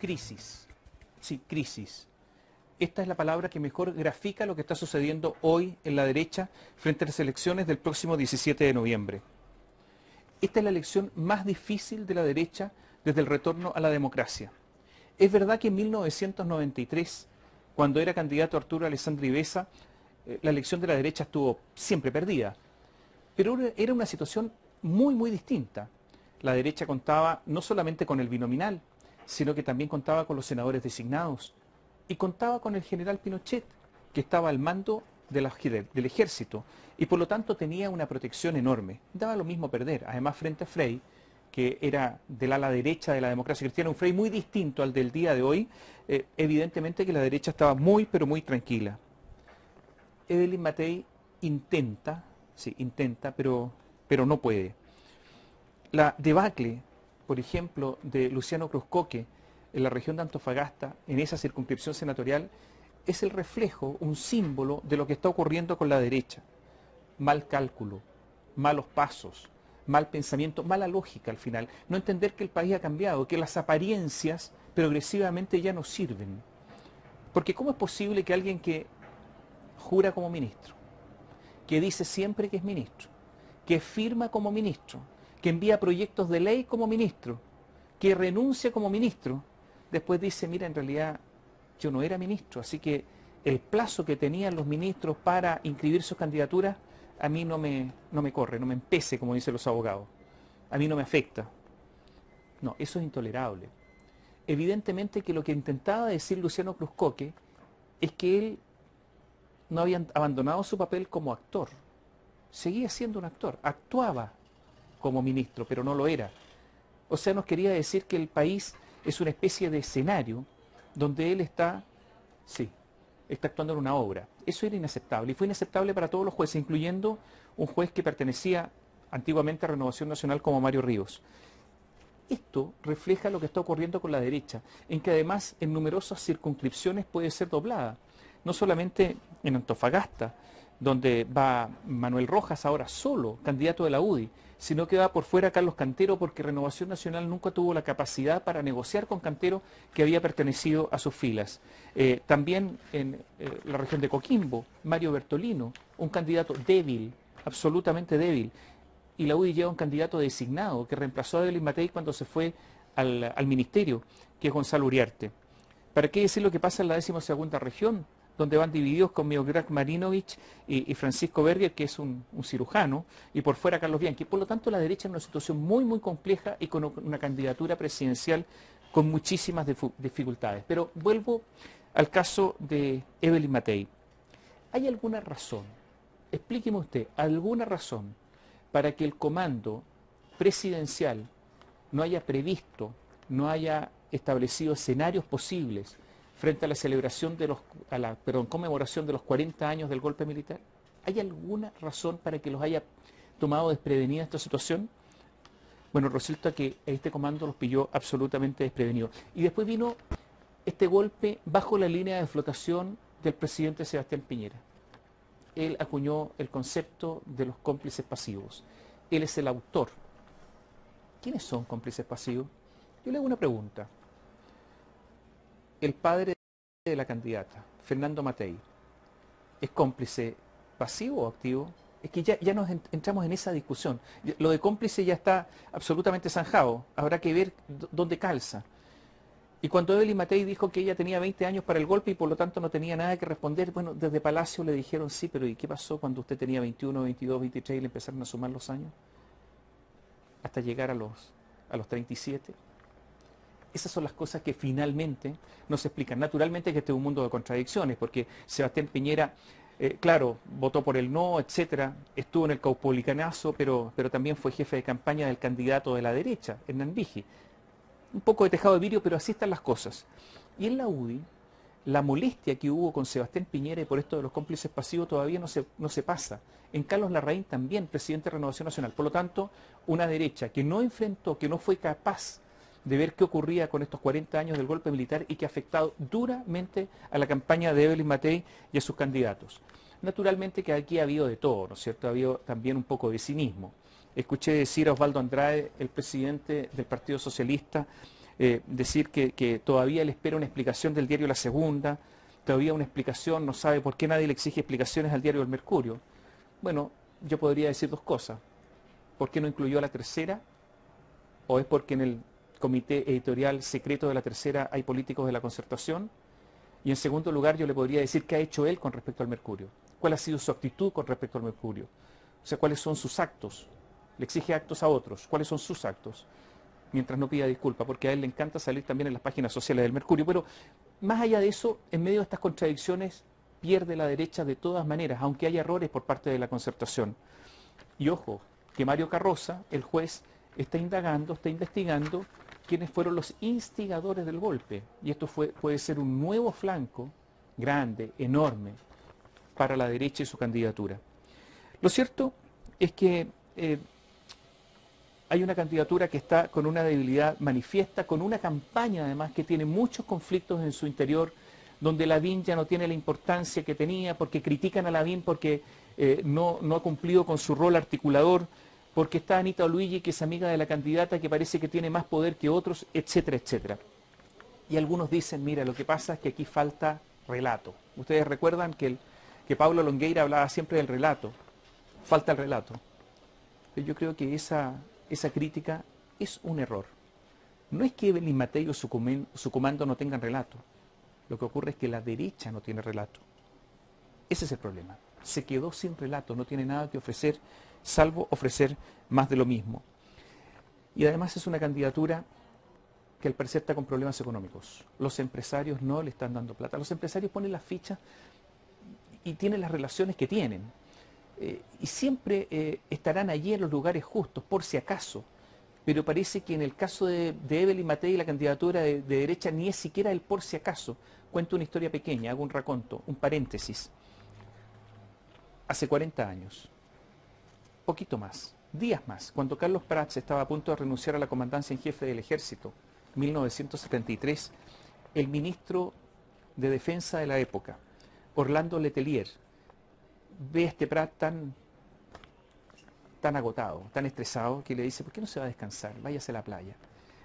crisis. Sí, crisis. Esta es la palabra que mejor grafica lo que está sucediendo hoy en la derecha frente a las elecciones del próximo 17 de noviembre. Esta es la elección más difícil de la derecha desde el retorno a la democracia. Es verdad que en 1993, cuando era candidato Arturo Alessandri Besa, la elección de la derecha estuvo siempre perdida. Pero era una situación muy distinta. La derecha contaba no solamente con el binominal, sino que también contaba con los senadores designados y contaba con el general Pinochet, que estaba al mando del ejército y por lo tanto tenía una protección enorme. Daba lo mismo perder. Además, frente a Frei, que era del ala derecha de la democracia cristiana, un Frei muy distinto al del día de hoy, evidentemente que la derecha estaba pero muy tranquila. Evelyn Matei intenta, pero no puede. La debacle, por ejemplo, de Luciano Cruzcoque en la región de Antofagasta, en esa circunscripción senatorial, es el reflejo, un símbolo de lo que está ocurriendo con la derecha. Mal cálculo, malos pasos, mal pensamiento, mala lógica al final. No entender que el país ha cambiado, que las apariencias progresivamente ya no sirven. Porque ¿cómo es posible que alguien que jura como ministro, que dice siempre que es ministro, que firma como ministro, que envía proyectos de ley como ministro, que renuncia como ministro, después dice, mira, en realidad yo no era ministro, así que el plazo que tenían los ministros para inscribir sus candidaturas, a mí no me corre, no me empece, como dicen los abogados, a mí no me afecta. No, eso es intolerable. Evidentemente que lo que intentaba decir Luciano Cruzcoque es que él no había abandonado su papel como actor, seguía siendo un actor, actuaba como ministro, pero no lo era. O sea, nos quería decir que el país es una especie de escenario donde él está actuando en una obra. Eso era inaceptable, y fue inaceptable para todos los jueces, incluyendo un juez que pertenecía antiguamente a Renovación Nacional como Mario Ríos. Esto refleja lo que está ocurriendo con la derecha, en que además en numerosas circunscripciones puede ser doblada. No solamente en Antofagasta, donde va Manuel Rojas ahora solo, candidato de la UDI, sino que va por fuera Carlos Cantero, porque Renovación Nacional nunca tuvo la capacidad para negociar con Cantero, que había pertenecido a sus filas. También en la región de Coquimbo, Mario Bertolino, un candidato débil, absolutamente débil, y la UDI lleva un candidato designado que reemplazó a Evelyn Matei cuando se fue al ministerio, que es Gonzalo Uriarte. ¿Para qué decir lo que pasa en la 12ª región, donde van divididos con Miodrag Marinovich y Francisco Berger, que es un cirujano, y por fuera Carlos Bianchi? Por lo tanto, la derecha en una situación muy compleja y con una candidatura presidencial con muchísimas dificultades. Pero vuelvo al caso de Evelyn Matei. ¿Hay alguna razón, explíqueme usted, alguna razón para que el comando presidencial no haya previsto, no haya establecido escenarios posibles frente a la celebración conmemoración de los 40 años del golpe militar? ¿Hay alguna razón para que los haya tomado desprevenida esta situación? Bueno, resulta que este comando los pilló absolutamente desprevenidos. Y después vino este golpe bajo la línea de flotación del presidente Sebastián Piñera. Él acuñó el concepto de los cómplices pasivos. Él es el autor. ¿Quiénes son cómplices pasivos? Yo le hago una pregunta. El padre de la candidata, Fernando Matei, ¿es cómplice pasivo o activo? Es que ya nos entramos en esa discusión. Lo de cómplice ya está absolutamente zanjado. Habrá que ver dónde calza. Y cuando Evelyn Matei dijo que ella tenía 20 años para el golpe y por lo tanto no tenía nada que responder, bueno, desde Palacio le dijeron sí, pero ¿y qué pasó cuando usted tenía 21, 22, 23 y le empezaron a sumar los años? Hasta llegar a los 37. Esas son las cosas que finalmente no se explican. Naturalmente que este es un mundo de contradicciones, porque Sebastián Piñera, claro, votó por el no, etcétera, estuvo en el caupolicanazo, pero también fue jefe de campaña del candidato de la derecha, Hernán Vigi. Un poco de tejado de vidrio, pero así están las cosas. Y en la UDI, la molestia que hubo con Sebastián Piñera y por esto de los cómplices pasivos todavía no se pasa. En Carlos Larraín también, presidente de Renovación Nacional. Por lo tanto, una derecha que no enfrentó, que no fue capaz de ver qué ocurría con estos 40 años del golpe militar y que ha afectado duramente a la campaña de Evelyn Matei y a sus candidatos. Naturalmente que aquí ha habido de todo, ¿no es cierto? Ha habido también un poco de cinismo. Escuché decir a Osvaldo Andrade, el presidente del Partido Socialista, decir que todavía él espera una explicación del diario La Segunda, todavía una explicación, no sabe por qué nadie le exige explicaciones al diario El Mercurio. Bueno, yo podría decir dos cosas. ¿Por qué no incluyó a La Tercera? ¿O es porque en el comité editorial secreto de La Tercera hay políticos de la Concertación? Y en segundo lugar, yo le podría decir qué ha hecho él con respecto al Mercurio. ¿Cuál ha sido su actitud con respecto al Mercurio? O sea, ¿cuáles son sus actos? Le exige actos a otros. ¿Cuáles son sus actos? Mientras no pida disculpa, porque a él le encanta salir también en las páginas sociales del Mercurio. Pero más allá de eso, en medio de estas contradicciones, pierde la derecha de todas maneras, aunque haya errores por parte de la Concertación. Y ojo, que Mario Carroza, el juez, está indagando, está investigando quiénes fueron los instigadores del golpe. Y esto puede ser un nuevo flanco, grande, enorme, para la derecha y su candidatura. Lo cierto es que hay una candidatura que está con una debilidad manifiesta, con una campaña además que tiene muchos conflictos en su interior, donde Lavín ya no tiene la importancia que tenía, porque critican a Lavín porque no ha cumplido con su rol articulador, porque está Anita Oluigi, que es amiga de la candidata, que parece que tiene más poder que otros, etcétera, etcétera. Y algunos dicen, mira, lo que pasa es que aquí falta relato. Ustedes recuerdan que Paulo Longueira hablaba siempre del relato. Falta el relato. Yo creo que esa crítica es un error. No es que Evelyn Matei o su comando no tengan relato. Lo que ocurre es que la derecha no tiene relato. Ese es el problema. Se quedó sin relato, no tiene nada que ofrecer, salvo ofrecer más de lo mismo. Y además es una candidatura que al parecer está con problemas económicos. Los empresarios no le están dando plata. Los empresarios ponen las fichas y tienen las relaciones que tienen. Y siempre estarán allí en los lugares justos, por si acaso. Pero parece que en el caso de Evelyn Matei, la candidatura de derecha, ni es siquiera el por si acaso. Cuento una historia pequeña, hago un raconto, un paréntesis. Hace 40 años, poquito más, días más, cuando Carlos Prats estaba a punto de renunciar a la comandancia en jefe del ejército, 1973, el ministro de Defensa de la época, Orlando Letelier, ve a este Prats tan agotado, tan estresado, que le dice, ¿por qué no se va a descansar? Váyase a la playa.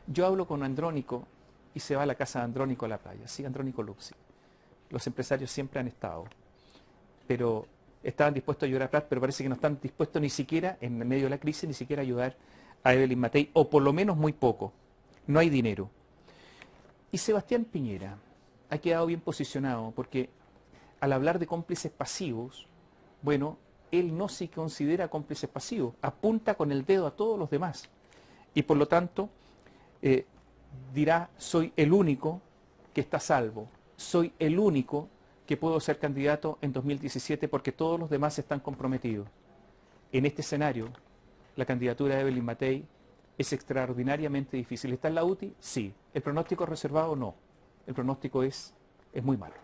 Yo hablo con Andrónico y se va a la casa de Andrónico a la playa. Sí, Andrónico Luxi. Los empresarios siempre han estado, pero estaban dispuestos a ayudar a Prats, pero parece que no están dispuestos ni siquiera, en medio de la crisis, ni siquiera a ayudar a Evelyn Matei, o por lo menos muy poco. No hay dinero. Y Sebastián Piñera ha quedado bien posicionado, porque al hablar de cómplices pasivos, bueno, él no se considera cómplice pasivo, apunta con el dedo a todos los demás. Y por lo tanto, dirá, soy el único que está a salvo, soy el único que puedo ser candidato en 2017 porque todos los demás están comprometidos. En este escenario, la candidatura de Evelyn Matei es extraordinariamente difícil. ¿Está en la UTI? Sí. ¿El pronóstico reservado? No. El pronóstico es muy malo.